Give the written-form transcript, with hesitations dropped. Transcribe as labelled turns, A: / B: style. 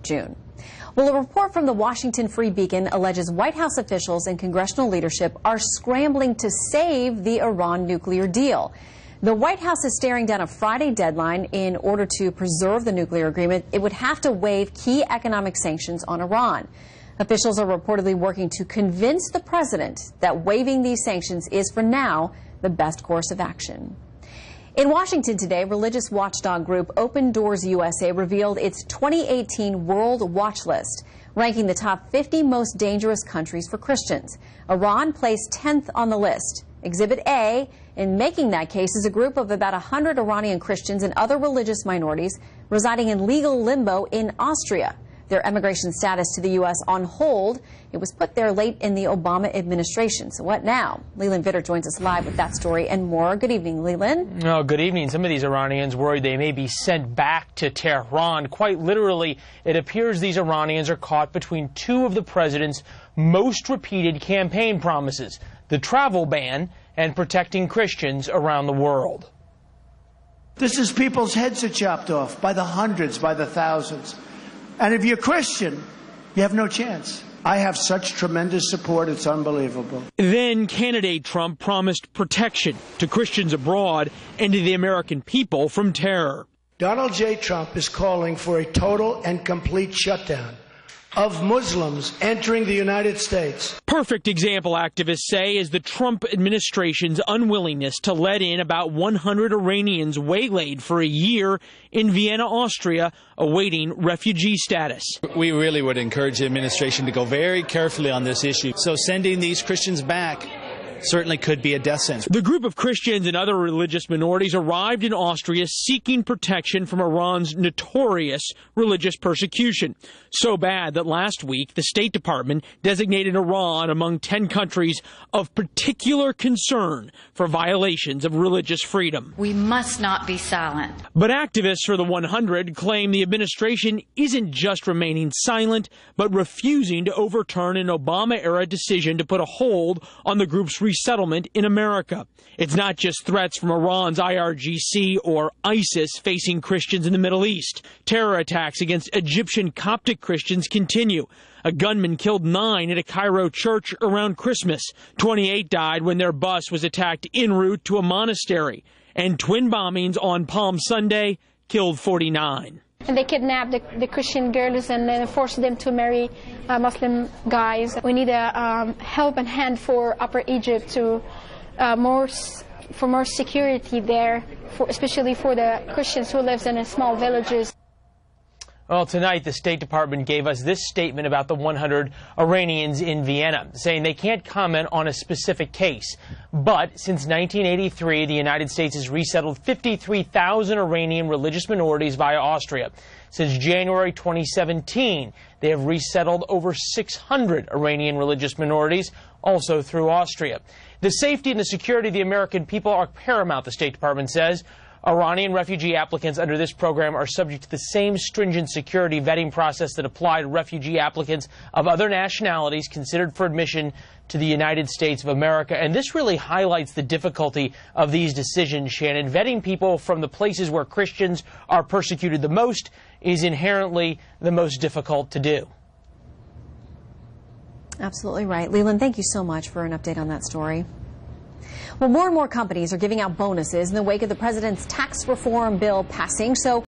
A: June. Well, a report from the Washington Free Beacon alleges White House officials and congressional leadership are scrambling to save the Iran nuclear deal. The White House is staring down a Friday deadline. In order to preserve the nuclear agreement, it would have to waive key economic sanctions on Iran. Officials are reportedly working to convince the president that waiving these sanctions is, for now, the best course of action. In Washington today, religious watchdog group Open Doors USA revealed its 2018 World Watch List, ranking the top 50 most dangerous countries for Christians. Iran placed 10th on the list. Exhibit A, in making that case, is a group of about 100 Iranian Christians and other religious minorities residing in legal limbo in Austria. Their immigration status to the U.S. on hold. It was put there late in the Obama administration. So what now? Leland Vitter joins us live with that story and more. Good evening, Leland.
B: Oh, good evening. Some of these Iranians worried they may be sent back to Tehran. Quite literally, it appears these Iranians are caught between two of the president's most repeated campaign promises: the travel ban and protecting Christians around the world.
C: This is people's heads are chopped off by the hundreds, by the thousands. And if you're Christian, you have no chance. I have such tremendous support, it's unbelievable.
B: Then candidate Trump promised protection to Christians abroad and to the American people from terror.
C: Donald J. Trump is calling for a total and complete shutdown of Muslims entering the United States.
B: Perfect example, activists say, is the Trump administration's unwillingness to let in about 100 Iranians waylaid for a year in Vienna, Austria, awaiting refugee status.
D: We really would encourage the administration to go very carefully on this issue. So sending these Christians back certainly could be a death sentence.
B: The group of Christians and other religious minorities arrived in Austria seeking protection from Iran's notorious religious persecution. So bad that last week the State Department designated Iran among 10 countries of particular concern for violations of religious freedom.
E: We must not be silent.
B: But activists for the 100 claim the administration isn't just remaining silent, but refusing to overturn an Obama-era decision to put a hold on the group's resettlement in America. It's not just threats from Iran's IRGC or ISIS facing Christians in the Middle East. Terror attacks against Egyptian Coptic Christians continue. A gunman killed 9 at a Cairo church around Christmas. 28 died when their bus was attacked en route to a monastery. And twin bombings on Palm Sunday killed 49.
F: And they kidnap the Christian girls and then force them to marry Muslim guys. We need a help and hand for Upper Egypt to for more security there, especially for the Christians who live in small villages.
B: Well, tonight the State Department gave us this statement about the 100 Iranians in Vienna, saying they can't comment on a specific case. But since 1983, the United States has resettled 53,000 Iranian religious minorities via Austria. Since January 2017, they have resettled over 600 Iranian religious minorities, also through Austria. The safety and the security of the American people are paramount, the State Department says. Iranian refugee applicants under this program are subject to the same stringent security vetting process that applied to refugee applicants of other nationalities considered for admission to the United States of America. And this really highlights the difficulty of these decisions, Shannon. Vetting people from the places where Christians are persecuted the most is inherently the most difficult to do.
A: Absolutely right. Leland, thank you so much for an update on that story. Well, more and more companies are giving out bonuses in the wake of the president's tax reform bill passing. So